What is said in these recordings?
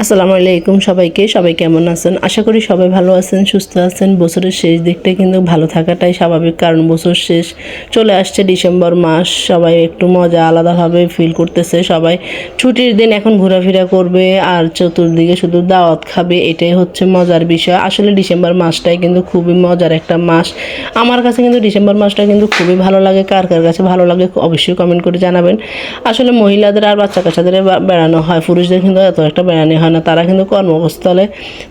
আসসালামু আলাইকুম সবাই কেমন আছেন? আশা করি সবাই ভালো আছেন, সুস্থ আছেন। বছরের শেষ দিকটা কিন্তু ভালো থাকাটাই স্বাভাবিক, কারণ বছর শেষ চলে আসছে, ডিসেম্বর মাস। সবাই একটু মজা আলাদাভাবে ফিল করতেছে। সবাই ছুটির দিন এখন ঘোরাফেরা করবে আর চতুর্দিকে শুধু দাওয়াত খাবে, এটাই হচ্ছে মজার বিষয়। আসলে ডিসেম্বর মাসটাই কিন্তু খুবই মজার একটা মাস। আমার কাছে কিন্তু ডিসেম্বর মাসটা কিন্তু খুবই ভালো লাগে। কার কার কাছে ভালো লাগে অবশ্যই কমেন্ট করে জানাবেন। আসলে মহিলাদের আর বাচ্চা কাচ্চাদের বেড়ানো হয়, পুরুষদের কিন্তু এত একটা বেড়ানো হয় না। তারা কিন্তু কর্মস্থলে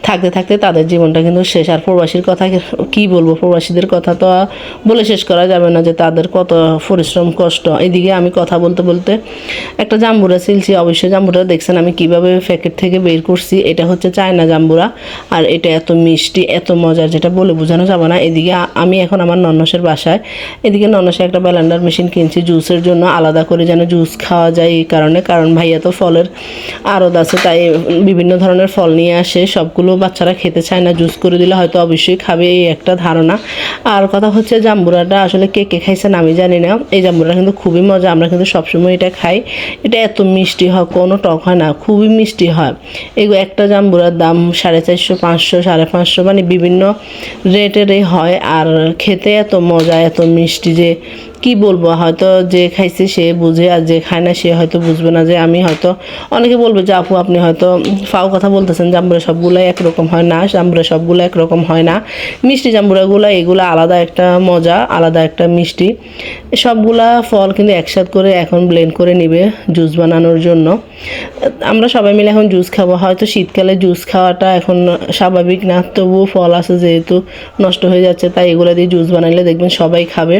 থাকতে থাকতে তাদের জীবনটা কিন্তু শেষ। আর প্রবাসীর কথা কি বলবো, প্রবাসীদের কথা তো বলে শেষ করা যাবে না যে তাদের কত পরিশ্রম কষ্ট। এদিকে আমি কথা বলতে বলতে একটা জাম্বুরা ছিলছি। অবশ্যই জাম্বুরা দেখছেন আমি কিভাবে প্যাকেট থেকে বের করছি। এটা হচ্ছে চায়না জাম্বুরা, আর এটা এত মিষ্টি, এত মজার, যেটা বলে বোঝানো যাবে না। এদিকে আমি এখন আমার ননসের বাসায়, এদিকে ননসে একটা ব্লেন্ডার মেশিন কিনছি জুসের জন্য, আলাদা করে যেন জুস খাওয়া যায়। এই কারণ ভাইয়া তো ফলের আড়ত আছে, তাই বিভিন্ন ধরনের ফল নিয়ে আসে। সবগুলো বাচ্চারা খেতে চায় না, জুস করে দিলে হয়তো অবশ্যই খাবে, এই একটা ধারণা। আর কথা হচ্ছে জাম্বুরাটা আসলে কে কে খাইছেন আমি জানি না। এই জাম্বুরা কিন্তু খুবই মজা, আমরা কিন্তু সবসময় এটা খাই। এটা এত মিষ্টি হয়, কোনো টক হয় না, খুবই মিষ্টি হয়। এগুলো একটা জাম্বুরার দাম 450, 500, 550, মানে বিভিন্ন রেটেরই হয়। আর খেতে এত মজা, এত মিষ্টি যে কি বলবো। হয়তো যে খাইছে সে বুঝে, আর যে খায় না সে হয়তো বুঝবে না। যে আমি হয়তো, অনেকে বলবে যে আপু আপনি হয়তো ফাও কথা বলতেছেন, জাম্বুরা সবগুলাই একরকম হয় না, জাম্বুরা সবগুলো একরকম হয় না। মিষ্টি জাম্বুরাগুলো এগুলো আলাদা একটা মজা, আলাদা একটা মিষ্টি। সবগুলা ফল কিন্তু একসাথে করে এখন ব্লেন্ড করে নিবে জুস বানানোর জন্য। আমরা সবাই মিলে এখন জুস খাবো। হয়তো শীতকালে জুস খাওয়াটা এখন স্বাভাবিক না, তবুও ফল আছে যেহেতু নষ্ট হয়ে যাচ্ছে, তাই এগুলো দিয়ে জুস বানাইলে দেখবেন সবাই খাবে।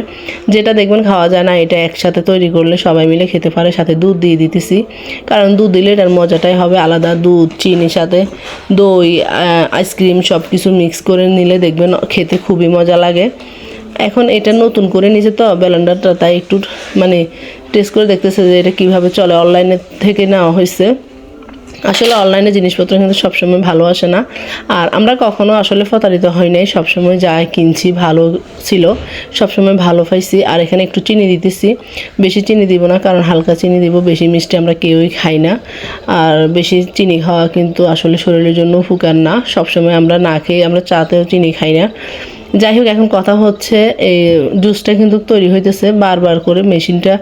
যেটা দেখবেন খাওয়া যায় না, এটা একসাথে তৈরি করলে সবাই মিলে খেতে পারে। সাথে দুধ দিয়ে দিতেছি, কারণ দুধ দিলে এটার মজাটাই হবে আলাদা। দুধ, চিনি, সাথে দই, আইসক্রিম সব কিছু মিক্স করে নিলে দেখবেন খেতে খুবই মজা লাগে। এখন এটা নতুন করে নিয়েছে তো ব্লেন্ডারটা, তাই একটু মানে টেস্ট করে দেখতেছে যে এটা কীভাবে চলে। অনলাইনে থেকে নেওয়া হয়েছে। আসলে অনলাইনে জিনিসপত্র কিন্তু সবসময় ভালো আসে না, আর আমরা কখনো আসলে প্রতারিত হই নাই। সবসময় যা কিনছি ভালো ছিল, সবসময় ভালো পাইছি। আর এখানে একটু চিনি দিতেছি, বেশি চিনি দিব না, কারণ হালকা চিনি দিব, বেশি মিষ্টি আমরা কেউই খাই না। আর বেশি চিনি খাওয়া কিন্তু আসলে শরীরের জন্য উপকার না। সবসময় আমরা না খেয়ে আমরা চাতেও চিনি খাই না। যাই হোক, এখন কথা হচ্ছে এই জুসটা কিন্তু তৈরি হইতেছে, বারবার করে মেশিনটা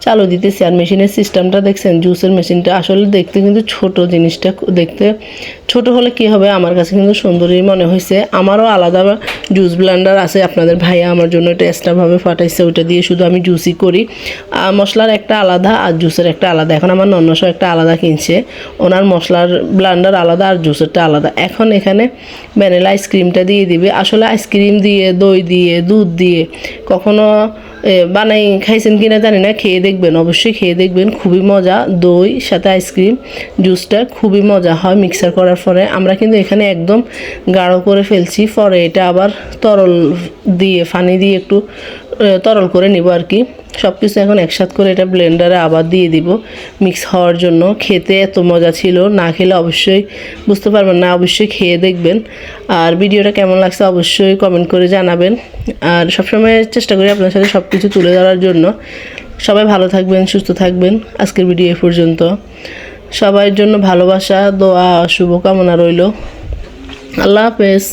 চালু দিতেছি। আর মেশিনের সিস্টেমটা দেখছেন, জুসের মেশিনটা আসলে দেখতে কিন্তু ছোট, জিনিসটা দেখতে ছোট হলে কি হবে, আমার কাছে কিন্তু সুন্দরই মনে হয়েছে। আমারও আলাদা জুস ব্লেন্ডার আছে, আপনাদের ভাইয়া আমার জন্য এটা এক্সট্রাভাবে পাঠাইছে, ওইটা দিয়ে শুধু আমি জুসই করি। মশলার একটা আলাদা আর জুসের একটা আলাদা। এখন আমার নন্নসও একটা আলাদা কিনছে, ওনার মশলার ব্লেন্ডার আলাদা আর জুসেরটা আলাদা। এখন এখানে ভ্যানিলা আইসক্রিমটা দিয়ে দিবে। আসলে আইসক্রিম দিয়ে, দই দিয়ে, দুধ দিয়ে কখনো বানাই খাইছেন কিনা জানি না, খেয়ে দেখবেন, অবশ্যই খেয়ে দেখবেন, খুবই মজা। দই সাথে আইসক্রিম জুসটা খুবই মজা হয় মিক্সার করার পরে। আমরা কিন্তু এখানে একদম গাঢ় করে ফেলছি, পরে এটা আবার তরল দিয়ে, পানি দিয়ে একটু তরল করে নিব আর কি। সব কিছু এখন একসাথে করে এটা ব্লেন্ডারে আবার দিয়ে দিব মিক্স হওয়ার জন্য। খেতে এত মজা ছিল, না খেলে অবশ্যই বুঝতে পারবেন না, অবশ্যই খেয়ে দেখবেন। আর ভিডিওটা কেমন লাগছে অবশ্যই কমেন্ট করে জানাবেন। আর সবসময় চেষ্টা করি আপনার সাথে সব কিছু তুলে ধরার জন্য। সবাই ভালো থাকবেন, সুস্থ থাকবেন। আজকের ভিডিও এ পর্যন্ত। সবার জন্য ভালোবাসা, দোয়া, শুভকামনা রইল। আল্লাহ হাফেজ।